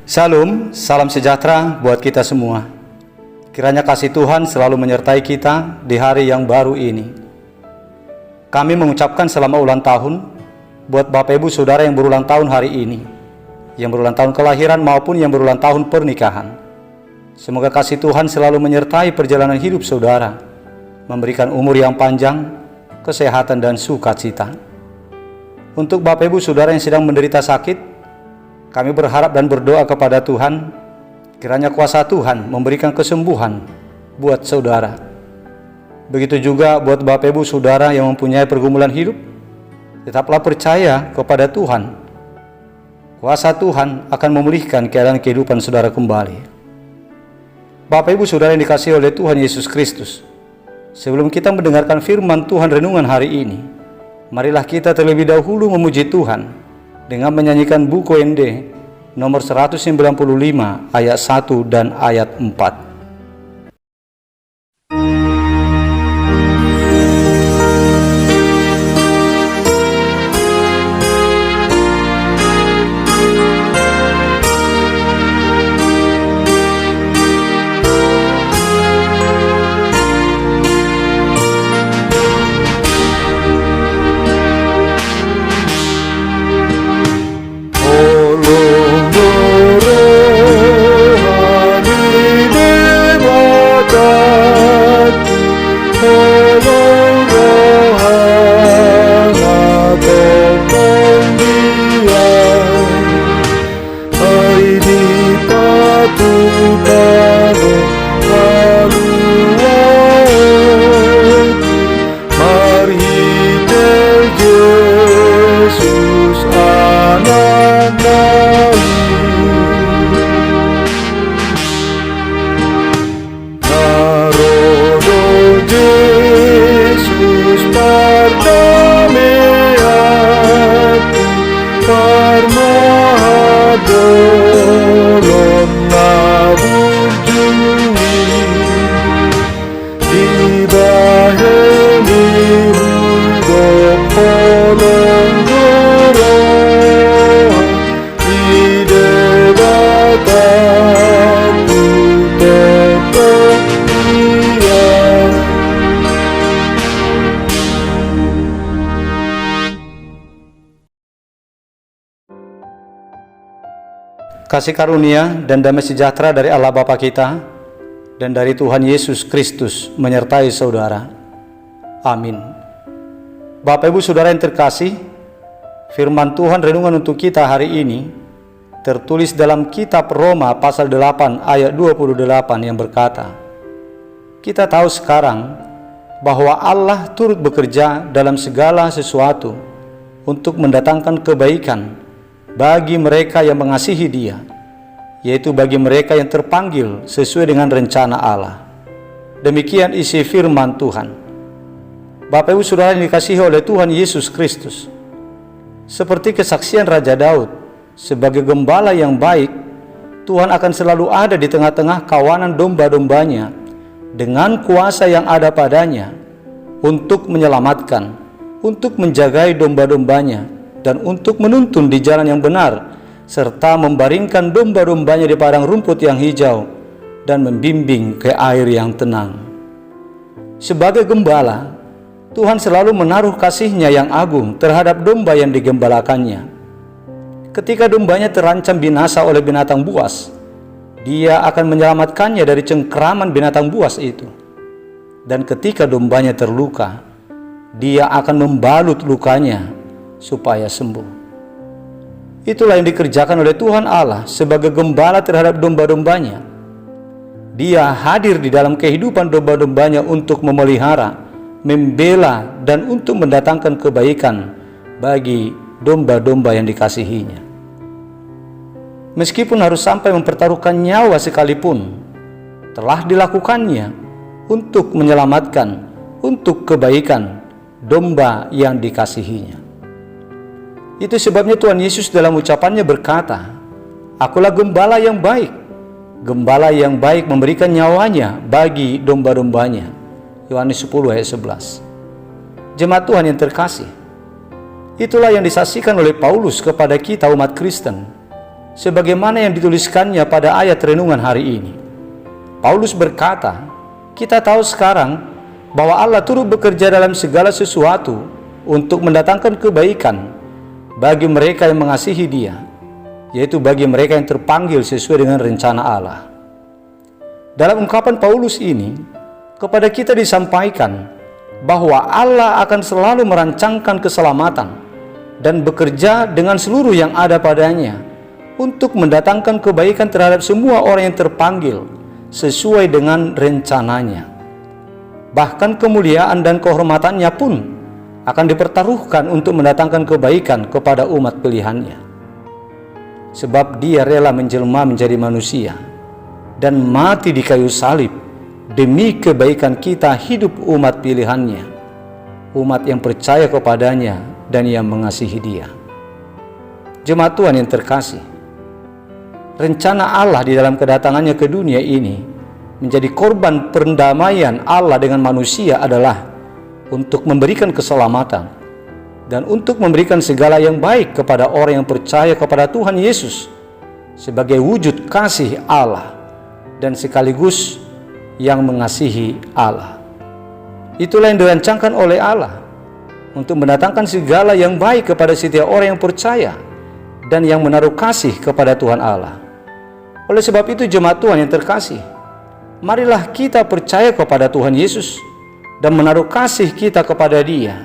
Shalom, salam sejahtera buat kita semua. Kiranya kasih Tuhan selalu menyertai kita di hari yang baru ini. Kami mengucapkan selamat ulang tahun buat Bapak Ibu Saudara yang berulang tahun hari ini, yang berulang tahun kelahiran maupun yang berulang tahun pernikahan. Semoga kasih Tuhan selalu menyertai perjalanan hidup saudara, memberikan umur yang panjang, kesehatan dan sukacita. Untuk Bapak Ibu Saudara yang sedang menderita sakit, kami berharap dan berdoa kepada Tuhan, kiranya kuasa Tuhan memberikan kesembuhan buat saudara. Begitu juga buat Bapak Ibu Saudara yang mempunyai pergumulan hidup, tetaplah percaya kepada Tuhan. Kuasa Tuhan akan memulihkan keadaan kehidupan saudara kembali. Bapak Ibu Saudara yang dikasihi oleh Tuhan Yesus Kristus, sebelum kita mendengarkan firman Tuhan renungan hari ini, marilah kita terlebih dahulu memuji Tuhan dengan menyanyikan buku ND nomor 195 ayat 1 dan ayat 4. Kasih karunia dan damai sejahtera dari Allah Bapa kita dan dari Tuhan Yesus Kristus menyertai saudara. Amin. Bapak Ibu Saudara yang terkasih, firman Tuhan renungan untuk kita hari ini tertulis dalam kitab Roma pasal 8 ayat 28 yang berkata, kita tahu sekarang bahwa Allah turut bekerja dalam segala sesuatu untuk mendatangkan kebaikan bagi mereka yang mengasihi Dia, yaitu bagi mereka yang terpanggil sesuai dengan rencana Allah. Demikian isi firman Tuhan. Bapak Ibu Saudara yang dikasihi oleh Tuhan Yesus Kristus, seperti kesaksian Raja Daud sebagai gembala yang baik, Tuhan akan selalu ada di tengah-tengah kawanan domba-dombanya dengan kuasa yang ada padanya untuk menyelamatkan, untuk menjagai domba-dombanya, dan untuk menuntun di jalan yang benar, serta membaringkan domba-dombanya di padang rumput yang hijau, dan membimbing ke air yang tenang. Sebagai gembala, Tuhan selalu menaruh kasih-Nya yang agung terhadap domba yang digembalakannya. Ketika dombanya terancam binasa oleh binatang buas, Dia akan menyelamatkannya dari cengkeraman binatang buas itu. Dan ketika dombanya terluka, Dia akan membalut lukanya supaya sembuh. Itulah yang dikerjakan oleh Tuhan Allah sebagai gembala terhadap domba-dombanya. Dia hadir di dalam kehidupan domba-dombanya untuk memelihara, membela, dan untuk mendatangkan kebaikan bagi domba-domba yang dikasihinya. Meskipun harus sampai mempertaruhkan nyawa sekalipun, telah dilakukannya untuk menyelamatkan, untuk kebaikan domba yang dikasihinya. Itu sebabnya Tuhan Yesus dalam ucapannya berkata, Akulah gembala yang baik. Gembala yang baik memberikan nyawanya bagi domba-dombanya. Yohanes 10 ayat 11. Jemaat Tuhan yang terkasih, itulah yang disaksikan oleh Paulus kepada kita umat Kristen sebagaimana yang dituliskannya pada ayat renungan hari ini. Paulus berkata, kita tahu sekarang bahwa Allah turut bekerja dalam segala sesuatu untuk mendatangkan kebaikan bagi mereka yang mengasihi Dia, yaitu bagi mereka yang terpanggil sesuai dengan rencana Allah. Dalam ungkapan Paulus ini, kepada kita disampaikan bahwa Allah akan selalu merancangkan keselamatan dan bekerja dengan seluruh yang ada padanya untuk mendatangkan kebaikan terhadap semua orang yang terpanggil sesuai dengan rencananya. Bahkan kemuliaan dan kehormatannya pun akan dipertaruhkan untuk mendatangkan kebaikan kepada umat pilihannya. Sebab Dia rela menjelma menjadi manusia dan mati di kayu salib demi kebaikan kita hidup umat pilihannya, umat yang percaya kepadanya dan yang mengasihi Dia. Jemaat Tuhan yang terkasih, rencana Allah di dalam kedatangannya ke dunia ini menjadi korban perdamaian Allah dengan manusia adalah untuk memberikan keselamatan dan untuk memberikan segala yang baik kepada orang yang percaya kepada Tuhan Yesus sebagai wujud kasih Allah dan sekaligus yang mengasihi Allah. Itulah yang dirancangkan oleh Allah untuk mendatangkan segala yang baik kepada setiap orang yang percaya dan yang menaruh kasih kepada Tuhan Allah. Oleh sebab itu jemaat Tuhan yang terkasih, marilah kita percaya kepada Tuhan Yesus dan menaruh kasih kita kepada Dia,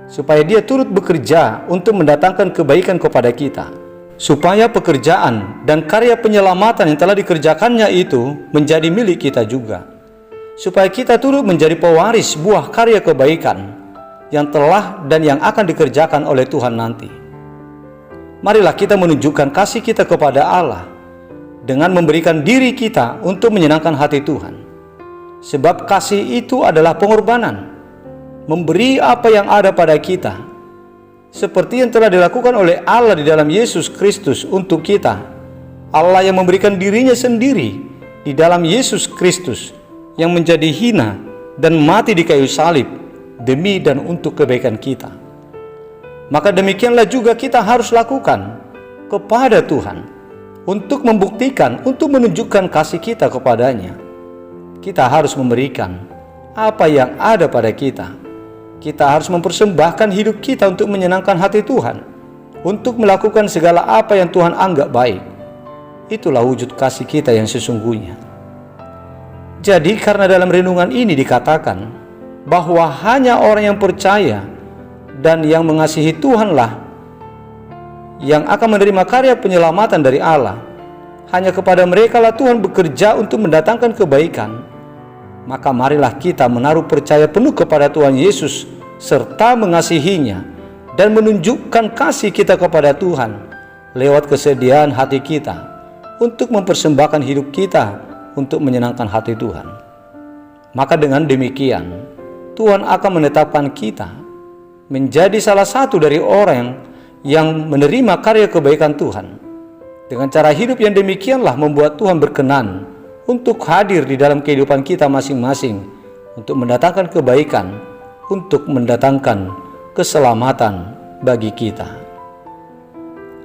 supaya Dia turut bekerja untuk mendatangkan kebaikan kepada kita, supaya pekerjaan dan karya penyelamatan yang telah dikerjakannya itu menjadi milik kita juga, supaya kita turut menjadi pewaris buah karya kebaikan yang telah dan yang akan dikerjakan oleh Tuhan nanti. Marilah kita menunjukkan kasih kita kepada Allah dengan memberikan diri kita untuk menyenangkan hati Tuhan, sebab kasih itu adalah pengorbanan, memberi apa yang ada pada kita, seperti yang telah dilakukan oleh Allah di dalam Yesus Kristus untuk kita. Allah yang memberikan dirinya sendiri di dalam Yesus Kristus yang menjadi hina dan mati di kayu salib demi dan untuk kebaikan kita. Maka demikianlah juga kita harus lakukan kepada Tuhan untuk membuktikan, untuk menunjukkan kasih kita kepadanya. Kita harus memberikan apa yang ada pada kita. Kita harus mempersembahkan hidup kita untuk menyenangkan hati Tuhan, untuk melakukan segala apa yang Tuhan anggap baik. Itulah wujud kasih kita yang sesungguhnya. Jadi karena dalam renungan ini dikatakan bahwa hanya orang yang percaya dan yang mengasihi Tuhanlah yang akan menerima karya penyelamatan dari Allah, hanya kepada mereka lah Tuhan bekerja untuk mendatangkan kebaikan. Maka marilah kita menaruh percaya penuh kepada Tuhan Yesus serta mengasihinya dan menunjukkan kasih kita kepada Tuhan lewat kesediaan hati kita untuk mempersembahkan hidup kita untuk menyenangkan hati Tuhan. Maka dengan demikian Tuhan akan menetapkan kita menjadi salah satu dari orang yang menerima karya kebaikan Tuhan. Dengan cara hidup yang demikianlah membuat Tuhan berkenan untuk hadir di dalam kehidupan kita masing-masing, untuk mendatangkan kebaikan, untuk mendatangkan keselamatan bagi kita.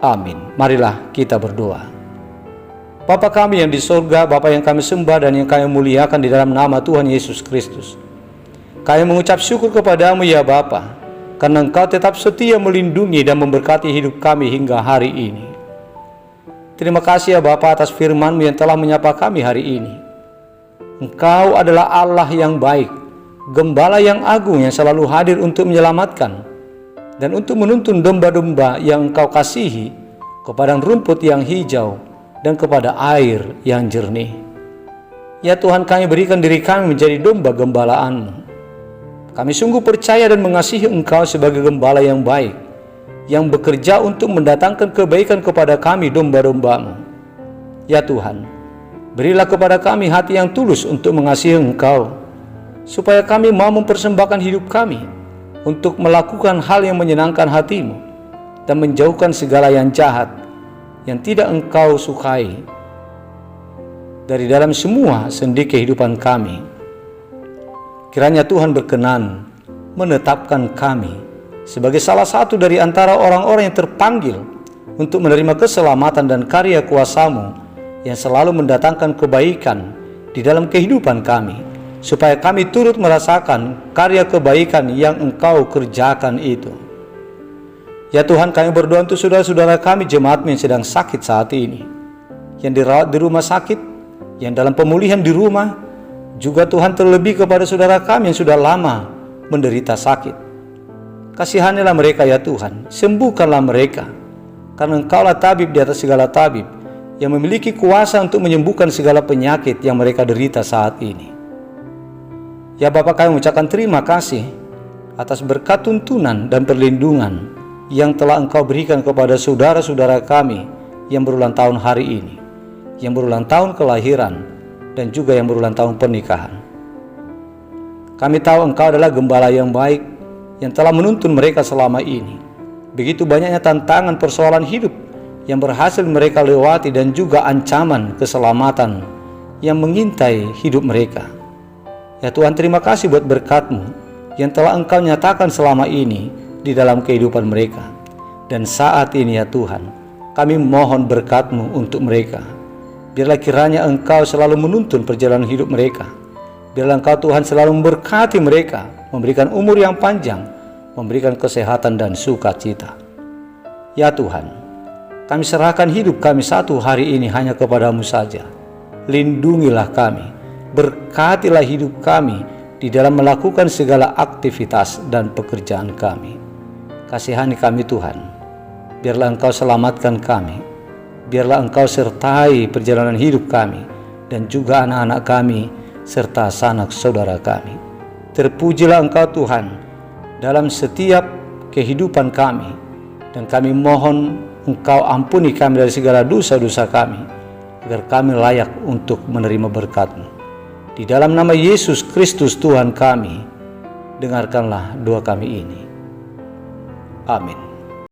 Amin. Marilah kita berdoa. Bapa kami yang di surga, Bapa yang kami sembah dan yang kami muliakan di dalam nama Tuhan Yesus Kristus, kami mengucap syukur kepadamu ya Bapa, karena Engkau tetap setia melindungi dan memberkati hidup kami hingga hari ini. Terima kasih ya Bapa atas firman-Mu yang telah menyapa kami hari ini. Engkau adalah Allah yang baik, Gembala yang agung yang selalu hadir untuk menyelamatkan dan untuk menuntun domba-domba yang Engkau kasihi ke padang rumput yang hijau dan kepada air yang jernih. Ya Tuhan, kami berikan diri kami menjadi domba gembalaan-Mu. Kami sungguh percaya dan mengasihi Engkau sebagai gembala yang baik, yang bekerja untuk mendatangkan kebaikan kepada kami domba-domba-Mu. Ya Tuhan, berilah kepada kami hati yang tulus untuk mengasihi Engkau, supaya kami mau mempersembahkan hidup kami untuk melakukan hal yang menyenangkan hati-Mu dan menjauhkan segala yang jahat yang tidak Engkau sukai dari dalam semua sendi kehidupan kami. Kiranya Tuhan berkenan menetapkan kami sebagai salah satu dari antara orang-orang yang terpanggil untuk menerima keselamatan dan karya kuasa-Mu yang selalu mendatangkan kebaikan di dalam kehidupan kami, supaya kami turut merasakan karya kebaikan yang Engkau kerjakan itu. Ya Tuhan, kami berdoa untuk saudara-saudara kami jemaat-Mu yang sedang sakit saat ini, yang dirawat di rumah sakit, yang dalam pemulihan di rumah, juga Tuhan terlebih kepada saudara kami yang sudah lama menderita sakit. Kasihanilah mereka ya Tuhan, sembuhkanlah mereka, karena Engkaulah tabib di atas segala tabib, yang memiliki kuasa untuk menyembuhkan segala penyakit yang mereka derita saat ini. Ya Bapa, kami mengucapkan terima kasih atas berkat tuntunan dan perlindungan yang telah Engkau berikan kepada saudara-saudara kami yang berulang tahun hari ini, yang berulang tahun kelahiran, dan juga yang berulang tahun pernikahan. Kami tahu Engkau adalah gembala yang baik, yang telah menuntun mereka selama ini. Begitu banyaknya tantangan persoalan hidup yang berhasil mereka lewati, dan juga ancaman keselamatan yang mengintai hidup mereka. Ya Tuhan, terima kasih buat berkat-Mu yang telah Engkau nyatakan selama ini di dalam kehidupan mereka. Dan saat ini ya Tuhan, kami mohon berkat-Mu untuk mereka. Biarlah kiranya Engkau selalu menuntun perjalanan hidup mereka. Biarlah Engkau Tuhan selalu memberkati mereka, memberikan umur yang panjang, memberikan kesehatan dan sukacita. Ya Tuhan, kami serahkan hidup kami satu hari ini hanya kepada-Mu saja. Lindungilah kami, berkatilah hidup kami di dalam melakukan segala aktivitas dan pekerjaan kami. Kasihani kami Tuhan, biarlah Engkau selamatkan kami, biarlah Engkau sertai perjalanan hidup kami, dan juga anak-anak kami, serta sanak saudara kami. Terpujilah Engkau Tuhan dalam setiap kehidupan kami, dan kami mohon Engkau ampuni kami dari segala dosa-dosa kami, agar kami layak untuk menerima berkat-Mu. Di dalam nama Yesus Kristus Tuhan kami, dengarkanlah doa kami ini. Amin.